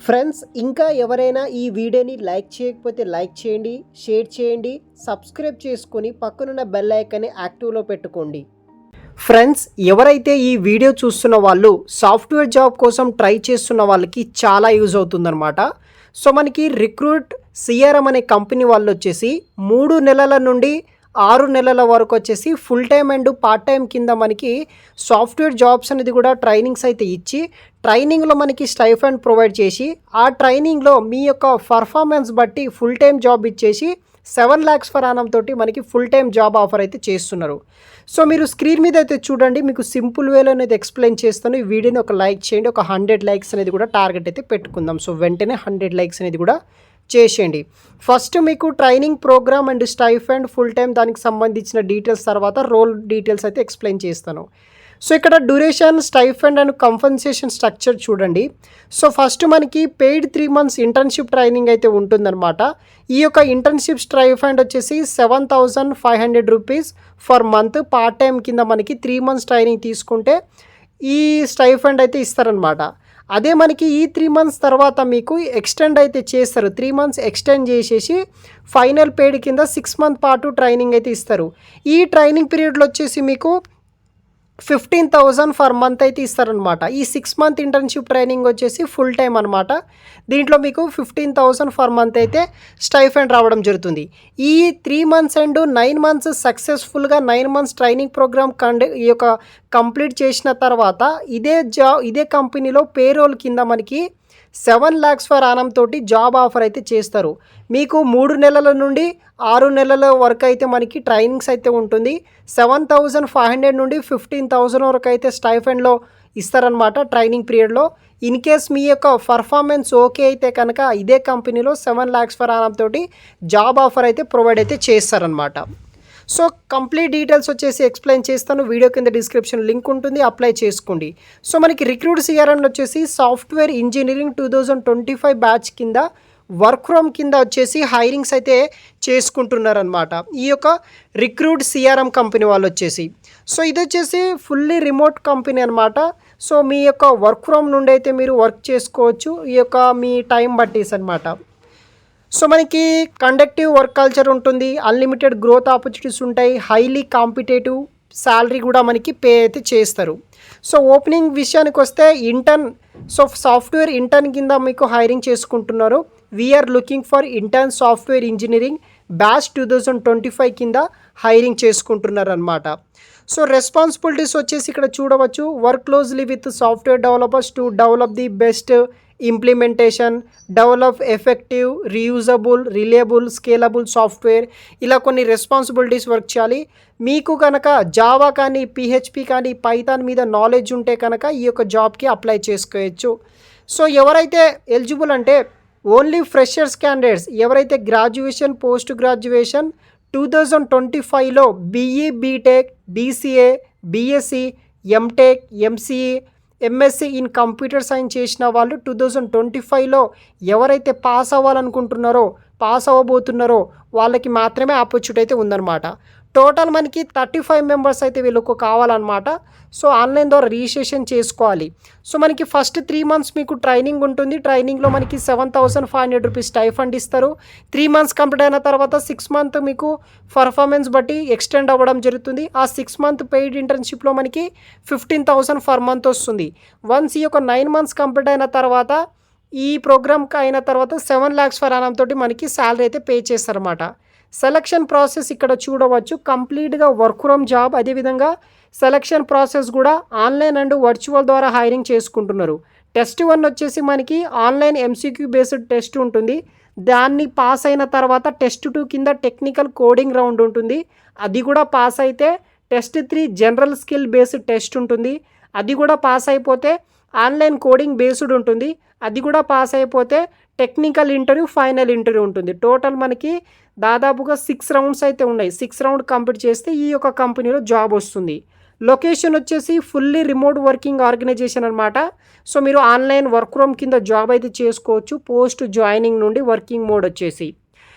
Friends ఇంకా ఎవరైనా ఈ వీడియోని లైక్ చేయకపోతే లైక్ చేయండి, షేర్ చేయండి, సబ్స్క్రైబ్ చేసుకొని పక్కనున్న బెల్ ఐకాన్ని యాక్టివ్లో పెట్టుకోండి. ఫ్రెండ్స్ ఎవరైతే ఈ వీడియో చూస్తున్న వాళ్ళు సాఫ్ట్వేర్ జాబ్ కోసం ట్రై చేస్తున్న వాళ్ళకి చాలా యూజ్ అవుతుందన్నమాట. సో మనకి రిక్రూట్ సిఆర్ఎం అనే కంపెనీ వాళ్ళు వచ్చేసి 3 నెలల నుండి 6 నెలల వరకు వచ్చేసి full time and part time కింద మనకి సాఫ్ట్వేర్ జాబ్స్ అనేది కూడా ట్రైనింగ్స్ అయితే ఇచ్చి ట్రైనింగ్లో మనకి స్టైఫండ్ ప్రొవైడ్ చేసి ఆ ట్రైనింగ్లో మీ యొక్క పర్ఫార్మెన్స్ బట్టి ఫుల్ టైం జాబ్ ఇచ్చేసి 7 lakhs per annum తోటి మనకి ఫుల్ టైం జాబ్ ఆఫర్ అయితే చేస్తున్నారు. సో మీరు స్క్రీన్ మీద అయితే చూడండి, మీకు సింపుల్ వేలో అనేది ఎక్స్ప్లెయిన్ చేస్తాను. ఈ వీడియోని ఒక లైక్ చేయండి, ఒక 100 likes అనేది కూడా టార్గెట్ అయితే పెట్టుకుందాం. సో వెంటనే 100 likes అనేది కూడా చేసేయండి. ఫస్ట్ మీకు training program and stipend full time దానికి సంబంధించిన డీటెయిల్స్, తర్వాత రోల్ డీటెయిల్స్ అయితే ఎక్స్ప్లెయిన్ చేస్తాను. సో ఇక్కడ duration, stipend and compensation structure చూడండి. సో ఫస్ట్ మనకి పెయిడ్ 3 months ఇంటర్న్షిప్ ట్రైనింగ్ అయితే ఉంటుందన్నమాట. ఈ యొక్క ఇంటర్న్షిప్ స్టైఫండ్ వచ్చేసి 7,500 rupees for month. Part time కింద మనకి 3 months ట్రైనింగ్ తీసుకుంటే ఈ స్టైఫండ్ అయితే ఇస్తారనమాట. అదే మనకి ఈ 3 months తర్వాత మీకు ఎక్స్టెండ్ అయితే చేస్తారు. 3 months ఎక్స్టెండ్ చేసేసి ఫైనల్ పెయిడ్ కింద 6 month పాటు ట్రైనింగ్ అయితే ఇస్తారు. ఈ ట్రైనింగ్ పీరియడ్లో వచ్చేసి మీకు 15,000 ఫర్ మంత్ అయితే ఇస్తారనమాట. ఈ 6 month ఇంటర్న్షిప్ ట్రైనింగ్ వచ్చేసి ఫుల్ టైం అనమాట. దీంట్లో మీకు 15,000 ఫర్ మంత్ అయితే స్టైఫండ్ రావడం జరుగుతుంది. ఈ 3 months అండ్ 9 months సక్సెస్ఫుల్గా 9 months ట్రైనింగ్ ప్రోగ్రామ్ ఈ యొక్క కంప్లీట్ చేసిన తర్వాత ఇదే కంపెనీలో పేరోల్ కింద మనకి 7 lakhs per annum తోటి జాబ్ ఆఫర్ అయితే చేస్తారు. మీకు 3 నెలల నుండి 6 నెలల వరకు అయితే మనకి ట్రైనింగ్స్ అయితే ఉంటుంది. 7,500 నుండి 15,000 వరకు అయితే స్టైఫండ్లో ఇస్తారనమాట ట్రైనింగ్ పీరియడ్లో. ఇన్ కేస్ మీ యొక్క పర్ఫార్మెన్స్ ఓకే అయితే కనుక ఇదే కంపెనీలో 7 lakhs per annum తోటి జాబ్ ఆఫర్ అయితే ప్రొవైడ్ అయితే చేస్తారనమాట. సో కంప్లీట్ డీటెయిల్స్ వచ్చేసి ఎక్స్ప్లెయిన్ చేస్తాను. వీడియో కింద డిస్క్రిప్షన్ లింక్ ఉంటుంది, అప్లై చేసుకోండి. సో మనకి రిక్రూట్ సిఆర్ఎం వచ్చేసి సాఫ్ట్వేర్ ఇంజనీరింగ్ 2025 బ్యాచ్ కింద వర్క్ ఫ్రమ్ కింద వచ్చేసి హైరింగ్స్ అయితే చేసుకుంటున్నారనమాట ఈ యొక్క రిక్రూట్ సిఆర్ఎం కంపెనీ వాళ్ళు వచ్చేసి. సో ఇది వచ్చేసి ఫుల్లీ రిమోట్ కంపెనీ అనమాట. సో మీ యొక్క వర్క్ ఫ్రమ్ నుండి అయితే మీరు వర్క్ చేసుకోవచ్చు, ఈ యొక్క మీ టైం బట్టీస్ అనమాట. సో మనకి కండక్టివ్ వర్క్ కల్చర్ ఉంటుంది, అన్లిమిటెడ్ గ్రోత్ ఆపర్చునిటీస్ ఉంటాయి, హైలీ కాంపిటేటివ్ శాలరీ కూడా మనకి పే అయితే చేస్తారు. సో ఓపెనింగ్ విషయానికి వస్తే ఇంటర్న్, సో సాఫ్ట్వేర్ ఇంటర్న్ కింద మీకు హైరింగ్ చేసుకుంటున్నారు. We're looking for intern software engineering batch 2025 కింద హైరింగ్ చేసుకుంటున్నారు అనమాట. సో రెస్పాన్సిబిలిటీస్ వచ్చేసి ఇక్కడ చూడవచ్చు. Work closely with software developers to develop the best implementation, develop effective, reusable, reliable, scalable software, ఇలా కొన్ని రెస్పాన్సిబిలిటీస్ వర్క్ చేయాలి. మీకు కనుక జావా కానీ, పిహెచ్పి కానీ, పైథాన్ మీద నాలెడ్జ్ ఉంటే కనుక ఈ యొక్క జాబ్కి అప్లై చేసుకోవచ్చు. సో ఎవరైతే ఎలిజిబుల్ అంటే ఓన్లీ ఫ్రెషర్స్ క్యాండిడేట్స్, ఎవరైతే గ్రాడ్యుయేషన్, పోస్ట్ గ్రాడ్యుయేషన్ 2025లో BE, BTech, BCA, BSc, MTech, MCE, MSc in computer science చేసిన వాళ్ళు 2025లో ఎవరైతే పాస్ అవ్వాలనుకుంటున్నారో, పాస్ అవ్వబోతున్నారో వాళ్ళకి మాత్రమే ఆపర్చునిటీ అయితే ఉందన్నమాట. టోటల్ మనకి 35 members అయితే వీళ్ళకు కావాలన్నమాట. సో ఆన్లైన్ ద్వారా రిజిస్ట్రేషన్ చేసుకోవాలి. సో మనకి ఫస్ట్ 3 months మీకు ట్రైనింగ్ ఉంటుంది. ట్రైనింగ్లో మనకి 7,500 rupees స్టైఫండ్ ఇస్తారు. 3 months కంప్లీట్ అయిన తర్వాత 6 month మీకు పర్ఫార్మెన్స్ బట్టి ఎక్స్టెండ్ అవ్వడం జరుగుతుంది. ఆ 6 month పెయిడ్ ఇంటర్న్షిప్లో మనకి 15,000 ఫర్ మంత్ వస్తుంది. వన్స్ ఈ యొక్క 9 months కంప్లీట్ అయిన తర్వాత ఈ ప్రోగ్రామ్కి అయిన తర్వాత 7 lakhs per annum తోటి మనకి శాలరీ అయితే పే చేస్తారన్నమాట. సెలక్షన్ ప్రాసెస్ ఇక్కడ చూడవచ్చు. కంప్లీట్గా వర్క్ ఫ్రమ్ జాబ్, అదేవిధంగా సెలక్షన్ ప్రాసెస్ కూడా ఆన్లైన్ అండ్ వర్చువల్ ద్వారా హైరింగ్ చేసుకుంటున్నారు. టెస్ట్ 1 వచ్చేసి మనకి ఆన్లైన్ ఎంసీక్యూ బేస్డ్ టెస్ట్ ఉంటుంది. దాన్ని పాస్ అయిన తర్వాత టెస్ట్ 2 కింద టెక్నికల్ కోడింగ్ రౌండ్ ఉంటుంది. అది కూడా పాస్ అయితే test 3 general skill based test ఉంటుంది. అది కూడా పాస్ అయిపోతే ఆన్లైన్ కోడింగ్ బేస్డ్ ఉంటుంది. అది కూడా పాస్ అయిపోతే టెక్నికల్ ఇంటర్వ్యూ, ఫైనల్ ఇంటర్వ్యూ ఉంటుంది. టోటల్ మనకి దాదాపుగా 6 rounds అయితే ఉన్నాయి. 6 round కంప్లీట్ చేస్తే ఈ యొక్క కంపెనీలో జాబ్ వస్తుంది. లొకేషన్ వచ్చేసి ఫుల్లీ రిమోట్ వర్కింగ్ ఆర్గనైజేషన్ అనమాట. సో మీరు ఆన్లైన్ వర్క్ ఫ్రమ్ కింద జాబ్ అయితే చేసుకోవచ్చు. పోస్ట్ జాయినింగ్ నుండి వర్కింగ్ మోడ్ వచ్చేసి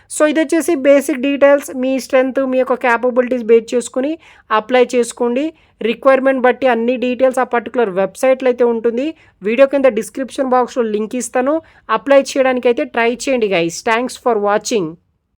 సో ఇది వచ్చేసి బేసిక్ డీటెయిల్స్, మీ స్ట్రెంత్ మీ యొక్క క్యాపబిలిటీస్ బేస్ చేసుకుని అప్లై చేసుకోండి. రిక్వైర్మెంట్ బట్టి అన్ని డీటెయిల్స్ ఆ పర్టికులర్ వెబ్సైట్లో అయితే ఉంటుంది. వీడియో కింద డిస్క్రిప్షన్ బాక్స్లో లింక్ ఇస్తాను. అప్లై చేయడానికి అయితే ట్రై చేయండి గైస్. Thanks for watching.